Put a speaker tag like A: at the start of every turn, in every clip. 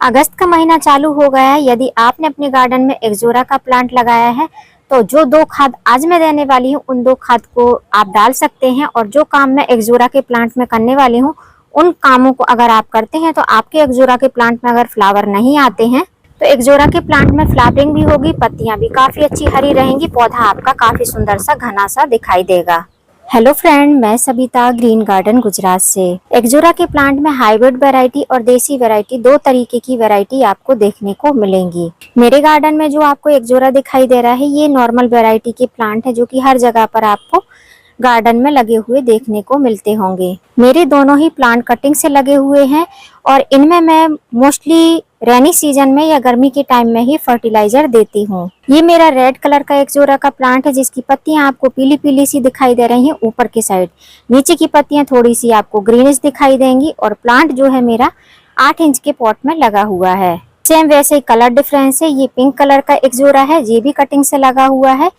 A: अगस्त का महीना चालू हो गया है। यदि आपने अपने गार्डन में एग्जोरा का प्लांट लगाया है तो जो 2 खाद आज मैं देने वाली हूँ उन 2 खाद को आप डाल सकते हैं। और जो काम मैं एग्जोरा के प्लांट में करने वाली हूँ उन कामों को अगर आप करते हैं तो आपके एग्जोरा के प्लांट में अगर फ्लावर नहीं आते हैं तो एग्जोरा के प्लांट में फ्लावरिंग भी होगी, पत्तियां भी काफी अच्छी हरी रहेंगी, पौधा आपका काफी सुंदर सा घना सा दिखाई देगा। हेलो फ्रेंड, मैं सबिता ग्रीन गार्डन गुजरात से। एग्जोरा के प्लांट में हाइब्रिड वैरायटी और देसी वैरायटी 2 तरीके की वैरायटी आपको देखने को मिलेंगी। मेरे गार्डन में जो आपको एग्जोरा दिखाई दे रहा है ये नॉर्मल वैरायटी के प्लांट है जो कि हर जगह पर आपको गार्डन में लगे हुए देखने को मिलते होंगे। मेरे दोनों ही प्लांट कटिंग से लगे हुए हैं और इनमें मैं मोस्टली रेनी सीजन में या गर्मी के टाइम में ही फर्टिलाइजर देती हूँ। ये मेरा रेड कलर का एग्जोरा का प्लांट है जिसकी पत्तियां आपको पीली पीली सी दिखाई दे रही हैं ऊपर की साइड। नीचे की पत्तियां थोड़ी सी आपको ग्रीनिश दिखाई देंगी और प्लांट जो है मेरा 8 इंच के पॉट में लगा हुआ है। सेम वैसे ही कलर डिफरेंस है। ये पिंक कलर का एग्जोरा है, ये भी कटिंग से लगा हुआ है।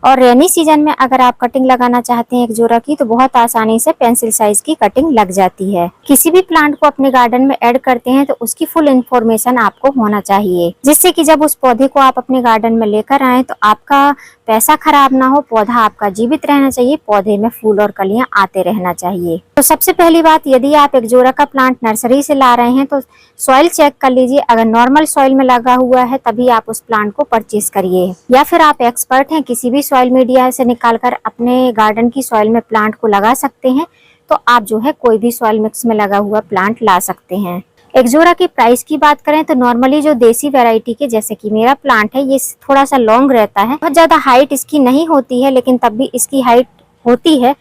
A: और रेनी सीजन में अगर आप कटिंग लगाना चाहते हैं एग्जोरा की तो बहुत आसानी से पेंसिल साइज की कटिंग लग जाती है। किसी भी प्लांट को अपने गार्डन में ऐड करते हैं तो उसकी फुल इन्फॉर्मेशन आपको होना चाहिए, जिससे कि जब उस पौधे को आप अपने गार्डन में लेकर आए तो आपका पैसा खराब ना हो, पौधा आपका जीवित रहना चाहिए, पौधे में फूल और कलियां आते रहना चाहिए। तो सबसे पहली बात, यदि आप एग्जोरा का प्लांट नर्सरी से ला रहे हैं तो सॉइल चेक कर लीजिए। अगर नॉर्मल सॉइल में लगा हुआ है तभी आप उस प्लांट को परचेज करिए, या फिर आप एक्सपर्ट हैं किसी भी सॉइल मीडिया से निकालकर अपने गार्डन की सॉइल में प्लांट को लगा सकते हैं तो आप जो है कोई भी सॉइल मिक्स में लगा हुआ प्लांट ला सकते हैं। एग्जोरा की प्राइस की बात करें तो नॉर्मली जो देसी वैरायटी के जैसे कि मेरा प्लांट है ये थोड़ा सा लॉन्ग रहता है, बहुत ज्यादा हाइट इसकी नहीं होती है, लेकिन तब भी इसकी हाइट होती है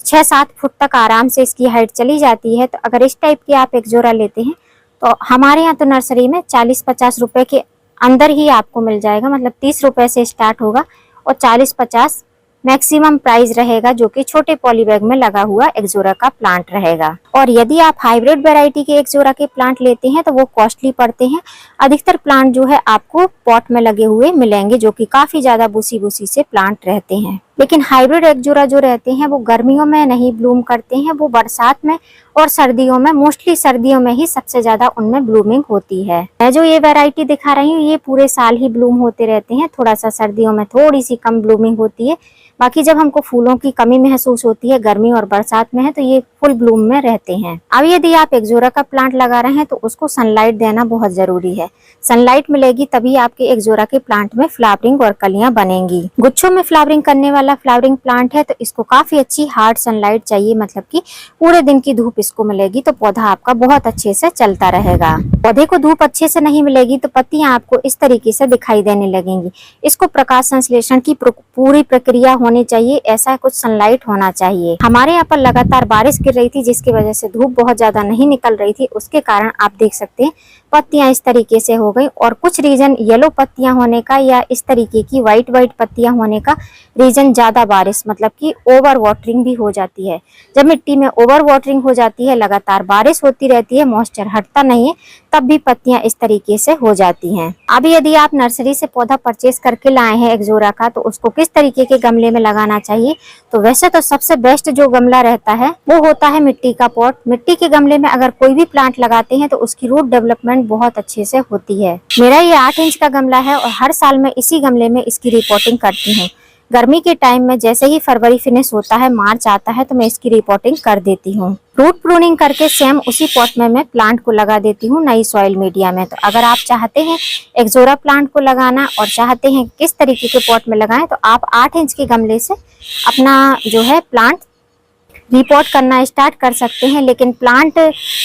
A: 6-7 फुट तक आराम से इसकी हाइट चली जाती है। तो अगर इस टाइप की आप एग्जोरा लेते हैं तो हमारे यहाँ तो नर्सरी में 40-50 रुपए के अंदर ही आपको मिल जाएगा, मतलब 30 रुपए से स्टार्ट होगा और 40-50 मैक्सिमम प्राइस रहेगा जो कि छोटे पॉली बैग में लगा हुआ एग्जोरा का प्लांट रहेगा। और यदि आप हाइब्रिड वैरायटी के एग्जोरा के प्लांट लेते हैं तो वो कॉस्टली पड़ते हैं। अधिकतर प्लांट जो है आपको पॉट में लगे हुए मिलेंगे जो कि काफी ज्यादा बुसी बुसी से प्लांट रहते हैं। लेकिन हाइब्रिड एग्जोरा जो रहते हैं वो गर्मियों में नहीं ब्लूम करते हैं, वो बरसात में और सर्दियों में, मोस्टली सर्दियों में ही सबसे ज्यादा उनमें ब्लूमिंग होती है। मैं जो ये वैरायटी दिखा रही हूँ ये पूरे साल ही ब्लूम होते रहते हैं, थोड़ा सा सर्दियों में थोड़ी सी कम ब्लूमिंग होती है। बाकी जब हमको फूलों की कमी महसूस होती है गर्मी और बरसात में है तो ये फुल ब्लूम में रहते हैं। अब यदि आप एग्जोरा का प्लांट लगा रहे हैं तो उसको सनलाइट देना बहुत जरूरी है। सनलाइट मिलेगी तभी आपके एग्जोरा के प्लांट में फ्लावरिंग और कलियां बनेंगी। गुच्छों में फ्लावरिंग करने वाला फ्लावरिंग प्लांट है तो इसको काफी अच्छी हार्ड सनलाइट चाहिए, मतलब कि पूरे दिन की धूप इसको मिलेगी तो पौधा आपका बहुत अच्छे से चलता रहेगा। पौधे को धूप अच्छे से नहीं मिलेगी तो पत्तियां आपको इस तरीके से दिखाई देने लगेंगी। इसको प्रकाश संश्लेषण की पूरी प्रक्रिया होनी चाहिए, ऐसा कुछ सनलाइट होना चाहिए। हमारे यहाँ पर लगातार बारिश गिर रही थी जिसकी वजह से धूप बहुत ज्यादा नहीं निकल रही थी, उसके कारण आप देख सकते हैं पत्तियां इस तरीके से हो गई। और कुछ रीजन येलो पत्तियां होने का या इस तरीके की व्हाइट पत्तियां होने का रीजन ज्यादा बारिश, मतलब कि ओवर वाटरिंग भी हो जाती है। जब मिट्टी में ओवर वाटरिंग हो जाती है, लगातार बारिश होती रहती है, मॉइस्चर हटता नहीं है, तब भी पत्तियां इस तरीके से हो जाती हैं। अब यदि आप नर्सरी से पौधा परचेज करके लाए हैं एग्जोरा का तो उसको किस तरीके के गमले में लगाना चाहिए, तो वैसे तो सबसे बेस्ट जो गमला रहता है वो होता है मिट्टी का पॉट। मिट्टी के गमले में अगर कोई भी प्लांट लगाते हैं तो उसकी रूट डेवलपमेंट बहुत अच्छे से होती है। मेरा ये 8 इंच का गमला है और हर साल मैं इसी गमले में इसकी रिपोर्टिंग करती हूँ। गर्मी के टाइम में जैसे ही फरवरी फिनिश होता है, मार्च आता है तो मैं इसकी रिपोर्टिंग कर देती हूँ। रूट प्रूनिंग करके सेम उसी पॉट में मैं प्लांट को लगा देती हूँ नई सॉइल मीडिया में। तो अगर आप चाहते हैं एग्जोरा प्लांट को लगाना और चाहते हैं किस तरीके के पॉट में लगाएं तो आप 8 इंच के गमले से अपना जो है प्लांट रिपोर्ट करना स्टार्ट कर सकते हैं। लेकिन प्लांट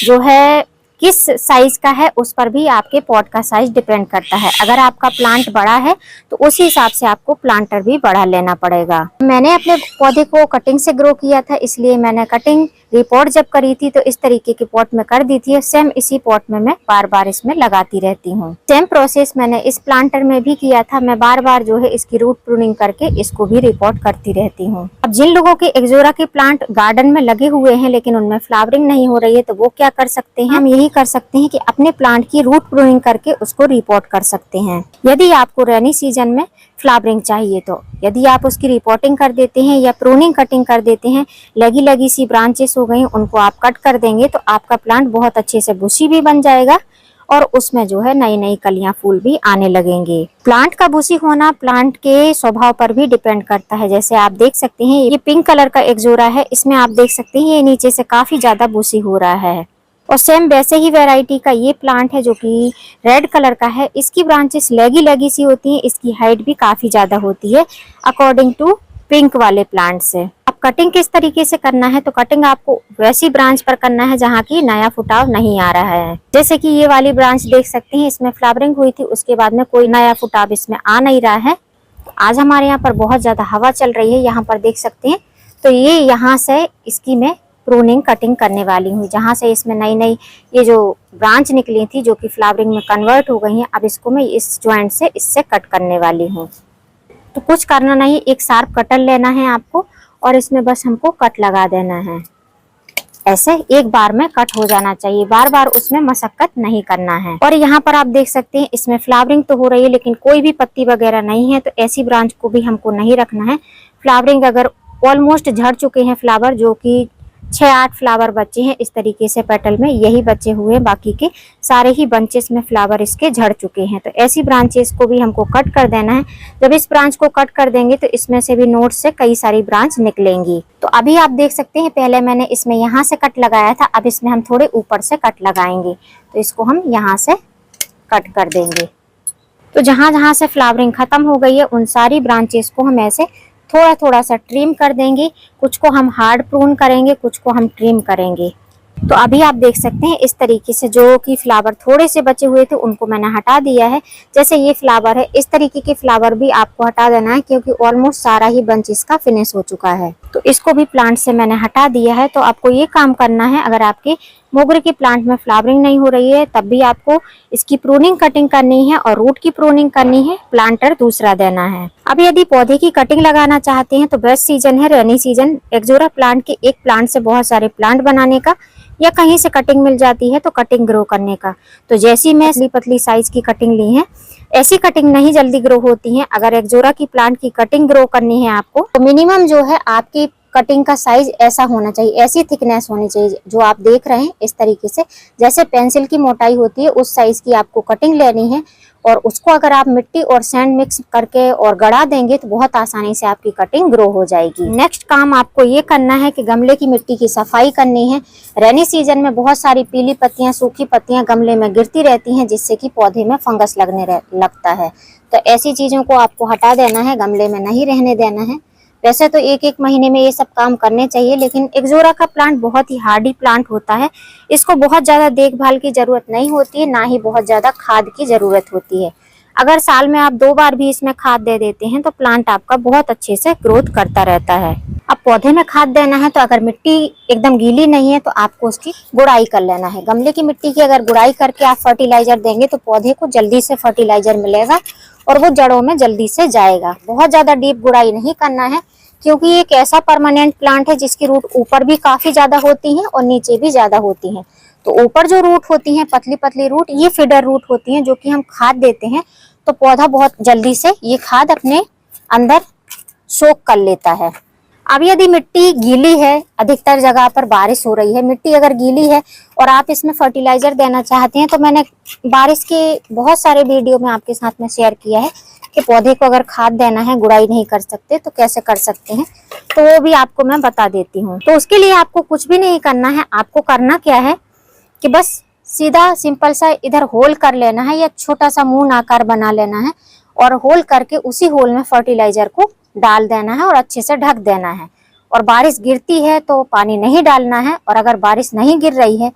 A: जो है किस साइज का है उस पर भी आपके पॉट का साइज डिपेंड करता है। अगर आपका प्लांट बड़ा है तो उसी हिसाब से आपको प्लांटर भी बड़ा लेना पड़ेगा। मैंने अपने पौधे को कटिंग से ग्रो किया था, इसलिए मैंने कटिंग रिपोर्ट जब करी थी तो इस तरीके के पॉट में कर दी थी। सेम इसी पॉट में मैं बार बार इसमें लगाती रहती हूँ। सेम प्रोसेस मैंने इस प्लांटर में भी किया था। मैं बार बार जो है इसकी रूट प्रूनिंग करके इसको भी रिपोर्ट करती रहती हूँ। अब जिन लोगों के एग्जोरा के प्लांट गार्डन में लगे हुए हैं लेकिन उनमें फ्लावरिंग नहीं हो रही है तो वो क्या कर सकते हैं, हम यही कर सकते हैं कि अपने प्लांट की रूट प्रूनिंग करके उसको रिपोर्ट कर सकते हैं। यदि आपको रेनी सीजन में फ्लावरिंग चाहिए तो यदि आप उसकी रिपोर्टिंग कर देते हैं या प्रूनिंग कटिंग कर देते हैं, लगी लगी सी ब्रांचेस हो गई उनको आप कट कर देंगे तो आपका प्लांट बहुत अच्छे से बुशी भी बन जाएगा और उसमें जो है नई नई कलियां फूल भी आने लगेंगे। प्लांट का बूसी होना प्लांट के स्वभाव पर भी डिपेंड करता है। जैसे आप देख सकते हैं ये पिंक कलर का एक्जोरा है, इसमें आप देख सकते हैं ये नीचे से काफी ज्यादा बूसी हो रहा है। और सेम वैसे ही वैरायटी का ये प्लांट है जो कि रेड कलर का है। इसकी ब्रांचेस लगी लगी सी होती हैं, इसकी हाइट भी काफी ज्यादा होती है अकॉर्डिंग टू पिंक वाले प्लांट से। अब कटिंग किस तरीके से करना है, तो कटिंग आपको वैसी ब्रांच पर करना है जहाँ की नया फुटाव नहीं आ रहा है। जैसे कि ये वाली ब्रांच देख सकते हैं, इसमें फ्लावरिंग हुई थी, उसके बाद में कोई नया फुटाव इसमें आ नहीं रहा है। आज हमारे यहाँ पर बहुत ज्यादा हवा चल रही है, यहाँ पर देख सकते हैं। तो ये यहाँ से इसकी मैं प्रूनिंग कटिंग करने वाली हूँ, जहाँ से इसमें नई नई ये जो ब्रांच निकली थी जो कि फ्लावरिंग में कन्वर्ट हो गई हैं, अब इसको मैं इस जॉइंट से इससे कट करने वाली हूँ। तो कुछ करना नहीं, एक शार्प कटर लेना है आपको और इसमें बस हमको कट लगा देना है। ऐसे एक बार में कट हो जाना चाहिए, बार बार उसमें मशक्कत नहीं करना है। और यहाँ पर आप देख सकते हैं इसमें फ्लावरिंग तो हो रही है लेकिन कोई भी पत्ती वगैरह नहीं है, तो ऐसी ब्रांच को भी हमको नहीं रखना है। फ्लावरिंग अगर ऑलमोस्ट झड़ चुके हैं फ्लावर, जो कि 6-8 फ्लावर बचे हैं इस तरीके से पेटल में, यही बचे हुए हैं, बाकी के सारे ही बंचेस में फ्लावर इसके झड़ चुके हैं। तो ऐसी ब्रांचेस को भी हमको कट कर देना है। जब इस ब्रांच को कट कर देंगे तो इसमें से भी नोट से कई सारी ब्रांच निकलेंगी। तो अभी आप देख सकते हैं पहले मैंने इसमें यहाँ से कट लगाया था, अब इसमें हम थोड़े ऊपर से कट लगाएंगे। तो इसको हम यहाँ से कट कर देंगे। तो जहाँ जहाँ से फ्लावरिंग खत्म हो गई है उन सारी ब्रांचेस को हम ऐसे थोड़ा थोड़ा सा ट्रिम कर देंगे। कुछ को हम हार्ड प्रून करेंगे, कुछ को हम ट्रिम करेंगे। तो अभी आप देख सकते हैं इस तरीके से जो कि फ्लावर थोड़े से बचे हुए थे उनको मैंने हटा दिया है। जैसे ये फ्लावर है, इस तरीके के फ्लावर भी आपको हटा देना है क्योंकि ऑलमोस्ट सारा ही बंच इसका फिनिश हो चुका है। तो इसको भी प्लांट से मैंने हटा दिया है। तो आपको ये काम करना है, अगर आपके मोगरे के प्लांट में फ्लावरिंग नहीं हो रही है तब भी आपको इसकी प्रूनिंग कटिंग करनी है और रूट की प्रूनिंग करनी है, प्लांटर दूसरा देना है। अब यदि पौधे की कटिंग लगाना चाहते हैं तो बेस्ट सीजन है रेनी सीजन। एक्जोरा प्लांट के एक प्लांट से बहुत सारे प्लांट बनाने का, या कहीं से कटिंग मिल जाती है तो कटिंग ग्रो करने का। तो जैसी मैं पतली पतली साइज की कटिंग ली है, ऐसी कटिंग नहीं जल्दी ग्रो होती है। अगर एक्जोरा की प्लांट की कटिंग ग्रो करनी है आपको, तो मिनिमम जो है आपकी कटिंग का साइज ऐसा होना चाहिए, ऐसी थिकनेस होनी चाहिए जो आप देख रहे हैं इस तरीके से। जैसे पेंसिल की मोटाई होती है उस साइज की आपको कटिंग लेनी है और उसको अगर आप मिट्टी और सैंड मिक्स करके और गड़ा देंगे तो बहुत आसानी से आपकी कटिंग ग्रो हो जाएगी। नेक्स्ट काम आपको ये करना है कि गमले की मिट्टी की सफाई करनी है। रेनी सीजन में बहुत सारी पीली पत्तियां, सूखी पत्तियां गमले में गिरती रहती हैं जिससे कि पौधे में फंगस लगने लगता है। तो ऐसी चीजों को आपको हटा देना है, गमले में नहीं रहने देना है। वैसे तो एक एक महीने में ये सब काम करने चाहिए, लेकिन एक्जोरा का प्लांट बहुत ही हार्डी प्लांट होता है। इसको बहुत ज्यादा देखभाल की जरूरत नहीं होती है, ना ही बहुत ज्यादा खाद की जरूरत होती है। अगर साल में आप 2 बार भी इसमें खाद दे देते हैं तो प्लांट आपका बहुत अच्छे से ग्रोथ करता रहता है। अब पौधे में खाद देना है तो अगर मिट्टी एकदम गीली नहीं है तो आपको उसकी गुड़ाई कर लेना है। गमले की मिट्टी की अगर गुड़ाई करके आप फर्टिलाइजर देंगे तो पौधे को जल्दी से फर्टिलाइजर मिलेगा और वो जड़ों में जल्दी से जाएगा। बहुत ज्यादा डीप गुड़ाई नहीं करना है क्योंकि ये एक ऐसा परमानेंट प्लांट है जिसकी रूट ऊपर भी काफी ज्यादा होती है और नीचे भी ज्यादा होती है। तो ऊपर जो रूट होती है पतली पतली रूट, ये फीडर रूट होती है जो कि हम खाद देते हैं तो पौधा बहुत जल्दी से ये खाद अपने अंदर सोख कर लेता है। अब यदि मिट्टी गीली है, अधिकतर जगह पर बारिश हो रही है, मिट्टी अगर गीली है और आप इसमें फर्टिलाइजर देना चाहते हैं तो मैंने बारिश के बहुत सारे वीडियो में आपके साथ में शेयर किया है कि पौधे को अगर खाद देना है, गुड़ाई नहीं कर सकते तो कैसे कर सकते हैं, तो वो भी आपको मैं बता देती हूँ। तो उसके लिए आपको कुछ भी नहीं करना है। आपको करना क्या है कि बस सीधा सिंपल सा इधर होल कर लेना है या छोटा सा मून आकार बना लेना है और होल करके उसी होल में फर्टिलाइजर को डाल देना है और अच्छे से ढक देना है। और बारिश गिरती है तो पानी नहीं डालना है, और अगर बारिश नहीं गिर रही है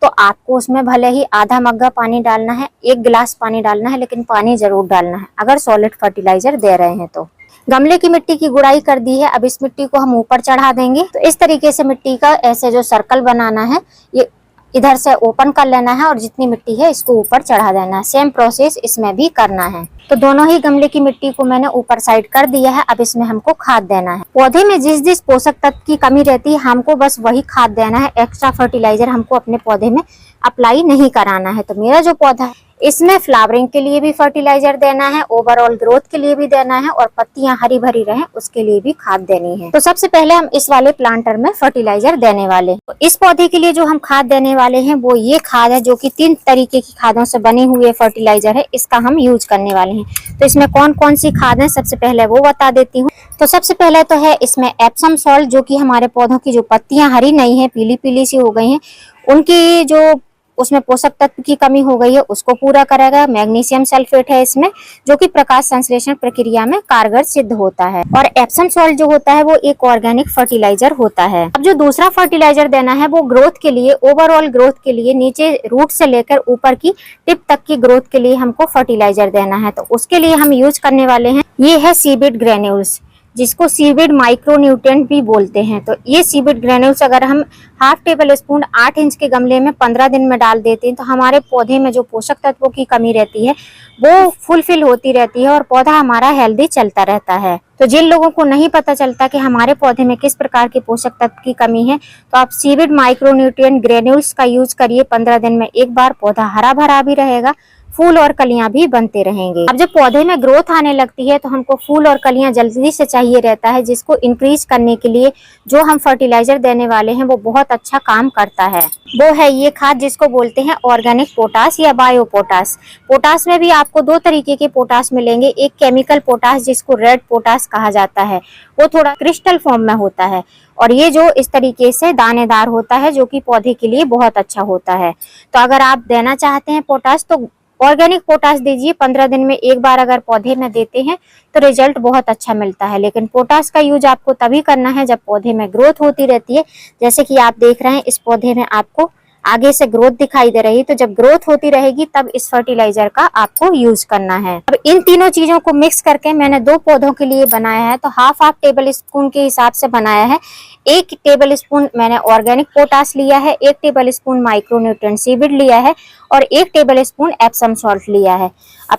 A: तो आपको उसमें भले ही आधा मग्गा पानी डालना है, 1 गिलास पानी डालना है, लेकिन पानी जरूर डालना है अगर सॉलिड फर्टिलाइजर दे रहे हैं तो। गमले की मिट्टी की गुड़ाई कर दी है, अब इस मिट्टी को हम ऊपर चढ़ा देंगे। तो इस तरीके से मिट्टी का ऐसे जो सर्कल बनाना है, ये इधर से ओपन कर लेना है और जितनी मिट्टी है इसको ऊपर चढ़ा देना है। सेम प्रोसेस इसमें भी करना है। तो दोनों ही गमले की मिट्टी को मैंने ऊपर साइड कर दिया है। अब इसमें हमको खाद देना है। पौधे में जिस जिस पोषक तत्व की कमी रहती है हमको बस वही खाद देना है। एक्स्ट्रा फर्टिलाइजर हमको अपने पौधे में अप्लाई नहीं कराना है। तो मेरा जो पौधा है इसमें फ्लावरिंग के लिए भी फर्टिलाइजर देना है, ओवरऑल ग्रोथ के लिए भी देना है और पत्तियां हरी भरी रहें उसके लिए भी खाद देनी है। तो सबसे पहले हम इस वाले प्लांटर में फर्टिलाइजर देने वाले हैं। तो इस पौधे के लिए जो हम खाद देने वाले हैं वो ये खाद है, जो कि 3 तरीके की खादों से बनी हुई फर्टिलाइजर है, इसका हम यूज करने वाले हैं। तो इसमें कौन कौन सी खाद है सबसे पहले वो बता देती हूँ। तो सबसे पहले तो है इसमें एप्सम सॉल्ट, जो कि हमारे पौधों की जो पत्तियां हरी नहीं है, पीली पीली सी हो गई हैं, उनकी जो उसमें पोषक तत्व की कमी हो गई है उसको पूरा करेगा। मैग्नीशियम सल्फेट है इसमें, जो कि प्रकाश संश्लेषण प्रक्रिया में कारगर सिद्ध होता है। और एप्सम सॉल्ट जो होता है वो एक ऑर्गेनिक फर्टिलाइजर होता है। अब जो दूसरा फर्टिलाइजर देना है वो ग्रोथ के लिए, ओवरऑल ग्रोथ के लिए, नीचे रूट से लेकर ऊपर की टिप तक की ग्रोथ के लिए हमको फर्टिलाइजर देना है। तो उसके लिए हम यूज करने वाले हैं ये है सीविड ग्रेन्यूल्स, जिसको सीविड माइक्रोन्यूट्रिएंट भी बोलते हैं। तो ये सीविड ग्रेन्यूल्स अगर हम हाफ टेबल स्पून 8 इंच के गमले में 15 दिन में डाल देते हैं तो हमारे पौधे में जो पोषक तत्वों की कमी रहती है वो फुलफिल होती रहती है और पौधा हमारा हेल्दी चलता रहता है। तो जिन लोगों को नहीं पता चलता कि हमारे पौधे में किस प्रकार के पोषक तत्व की कमी है, तो आप सीविड माइक्रोन्यूट्रिएंट ग्रेन्यूल्स का यूज करिए। 15 दिन में एक बार पौधा हरा भरा भी रहेगा, फूल और कलियां भी बनते रहेंगे। अब जब पौधे में ग्रोथ आने लगती है तो हमको फूल और कलियां जल्दी से चाहिए रहता है, जिसको इंक्रीज करने के लिए जो हम फर्टिलाइजर देने वाले हैं वो बहुत अच्छा काम करता है। वो है ये खाद जिसको बोलते हैं ऑर्गेनिक पोटास या बायो पोटास। पोटास में भी आपको 2 तरीके के पोटास मिलेंगे। एक केमिकल पोटास जिसको रेड पोटास कहा जाता है, वो थोड़ा क्रिस्टल फॉर्म में होता है, और ये जो इस तरीके से दानेदार होता है जो कि पौधे के लिए बहुत अच्छा होता है। तो अगर आप देना चाहते हैं पोटास तो ऑर्गेनिक पोटास दीजिए। 15 दिन में एक बार अगर पौधे में देते हैं तो रिजल्ट बहुत अच्छा मिलता है। लेकिन पोटास का यूज आपको तभी करना है जब पौधे में ग्रोथ होती रहती है। जैसे कि आप देख रहे हैं इस पौधे में आपको आगे से ग्रोथ दिखाई दे रही है, तो जब ग्रोथ होती रहेगी तब इस फर्टिलाइजर का आपको यूज करना है। अब इन तीनों चीजों को मिक्स करके मैंने 2 पौधों के लिए बनाया है, तो हाफ टेबल स्पून के हिसाब से बनाया है। 1 टेबल स्पून मैंने ऑर्गेनिक पोटास लिया है, 1 टेबल स्पून माइक्रोन्यूट्रिएंट सीविड लिया है और 1 टेबल स्पून एप्सम सॉल्ट लिया है। अब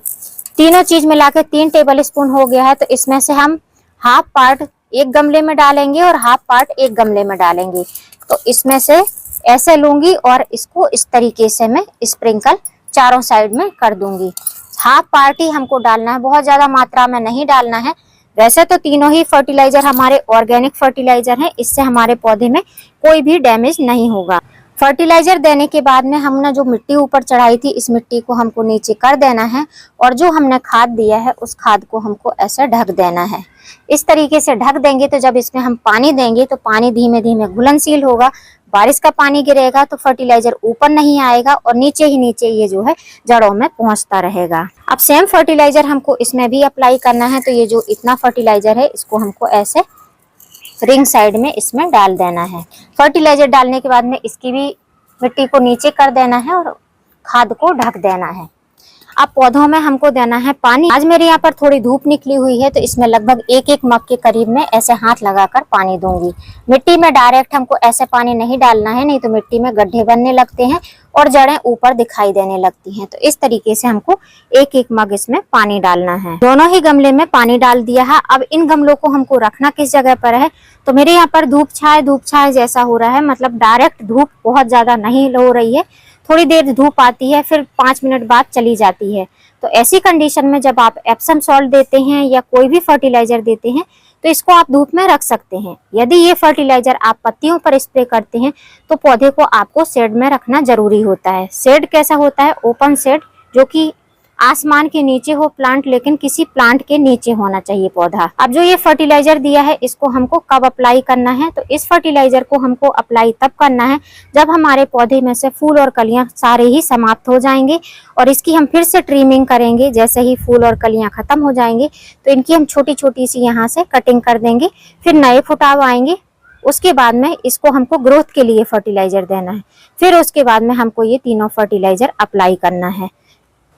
A: तीनों चीज मिलाकर 3 टेबल स्पून हो गया है। तो इसमें से हम हाफ पार्ट एक गमले में डालेंगे और हाफ पार्ट एक गमले में डालेंगे। तो इसमें से ऐसे लूंगी और इसको इस तरीके से मैं स्प्रिंकल चारों साइड में कर दूंगी। हाफ पार्ट ही हमको डालना है, बहुत ज्यादा मात्रा में नहीं डालना है। वैसे तो तीनों ही फर्टिलाइजर हमारे ऑर्गेनिक फर्टिलाइजर हैं, इससे हमारे पौधे में कोई भी डैमेज नहीं होगा। फर्टिलाइजर देने के बाद में हमने जो मिट्टी ऊपर चढ़ाई थी, इस मिट्टी को हमको नीचे कर देना है और जो हमने खाद दिया है उस खाद को हमको ऐसे ढक देना है। इस तरीके से ढक देंगे तो जब इसमें हम पानी देंगे तो पानी धीमे धीमे घुलनशील होगा। बारिश का पानी गिरेगा तो फर्टिलाइजर ऊपर नहीं आएगा और नीचे ही नीचे ये जो है जड़ों में पहुंचता रहेगा। अब सेम फर्टिलाइजर हमको इसमें भी अप्लाई करना है। तो ये जो इतना फर्टिलाइजर है इसको हमको ऐसे रिंग साइड में इसमें डाल देना है। फर्टिलाइजर डालने के बाद में इसकी भी मिट्टी को नीचे कर देना है और खाद को ढक देना है। अब पौधों में हमको देना है पानी। आज मेरे यहाँ पर थोड़ी धूप निकली हुई है तो इसमें लगभग 1-1 मग के करीब में ऐसे हाथ लगाकर पानी दूंगी। मिट्टी में डायरेक्ट हमको ऐसे पानी नहीं डालना है, नहीं तो मिट्टी में गड्ढे बनने लगते हैं और जड़ें ऊपर दिखाई देने लगती हैं। तो इस तरीके से हमको 1-1 मग इसमें पानी डालना है। दोनों ही गमले में पानी डाल दिया है। अब इन गमलों को हमको रखना किस जगह पर है, तो मेरे यहाँ पर धूप छाए जैसा हो रहा है, मतलब डायरेक्ट धूप बहुत ज्यादा नहीं हो रही है। थोड़ी देर धूप आती है फिर 5 मिनट बाद चली जाती है। तो ऐसी कंडीशन में जब आप एप्सम सॉल्ट देते हैं या कोई भी फर्टिलाइजर देते हैं तो इसको आप धूप में रख सकते हैं। यदि ये फर्टिलाइजर आप पत्तियों पर स्प्रे करते हैं तो पौधे को आपको शेड में रखना जरूरी होता है। शेड कैसा होता है? ओपन शेड, जो कि आसमान के नीचे हो प्लांट, लेकिन किसी प्लांट के नीचे होना चाहिए पौधा। अब जो ये फर्टिलाइजर दिया है इसको हमको कब अप्लाई करना है, तो इस फर्टिलाइजर को हमको अप्लाई तब करना है जब हमारे पौधे में से फूल और कलियां सारे ही समाप्त हो जाएंगे और इसकी हम फिर से ट्रिमिंग करेंगे। जैसे ही फूल और कलियां खत्म हो जाएंगे तो इनकी हम छोटी छोटी सी यहाँ से कटिंग कर देंगे, फिर नए फुटाव आएंगे। उसके बाद में इसको हमको ग्रोथ के लिए फर्टिलाइजर देना है, फिर उसके बाद में हमको ये तीनों फर्टिलाइजर अप्लाई करना है।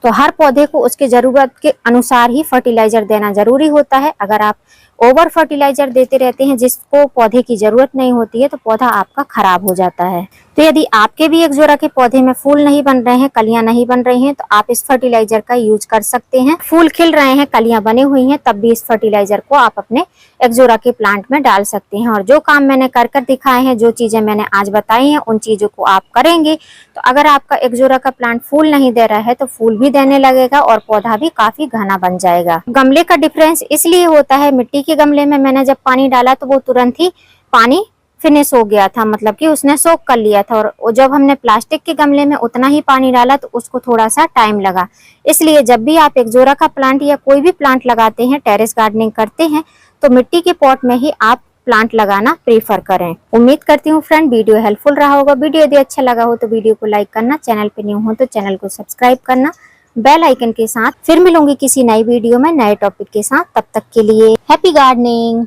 A: तो हर पौधे को उसके जरूरत के अनुसार ही फर्टिलाइजर देना जरूरी होता है। अगर आप ओवर फर्टिलाइजर देते रहते हैं जिसको पौधे की जरूरत नहीं होती है, तो पौधा आपका खराब हो जाता है। तो यदि आपके भी एक्जोरा के पौधे में फूल नहीं बन रहे हैं, कलियां नहीं बन रही हैं, तो आप इस फर्टिलाइजर का यूज कर सकते हैं। फूल खिल रहे हैं, कलियां बनी हुई हैं, तब भी इस फर्टिलाइजर को आप अपने एक्जोरा के प्लांट में डाल सकते हैं। और जो काम मैंने कर दिखाए हैं, जो चीजें मैंने आज बताई हैं, उन चीजों को आप करेंगे तो अगर आपका एक्जोरा का प्लांट फूल नहीं दे रहा है तो फूल भी देने लगेगा और पौधा भी काफी घना बन जाएगा। गमले का डिफरेंस इसलिए होता है, मिट्टी के गमले में मैंने जब पानी डाला तो वो तुरंत ही पानी फिनिश हो गया था, मतलब कि उसने सोख कर लिया था, और जब हमने प्लास्टिक के गमले में उतना ही पानी डाला तो उसको थोड़ा सा टाइम लगा। इसलिए जब भी आप एक्जोरा का प्लांट या कोई भी प्लांट लगाते हैं, टेरेस गार्डनिंग करते हैं, तो मिट्टी के पॉट में ही आप प्लांट लगाना प्रीफर करें। उम्मीद करती हूँ फ्रेंड वीडियो हेल्पफुल रहा होगा। वीडियो यदि अच्छा लगा हो तो वीडियो को लाइक करना, चैनल पे न्यू हो तो चैनल को सब्सक्राइब करना बेल आइकन के साथ। फिर मिलूंगी किसी नई वीडियो में नए टॉपिक के साथ, तब तक के लिए हैप्पी गार्डनिंग।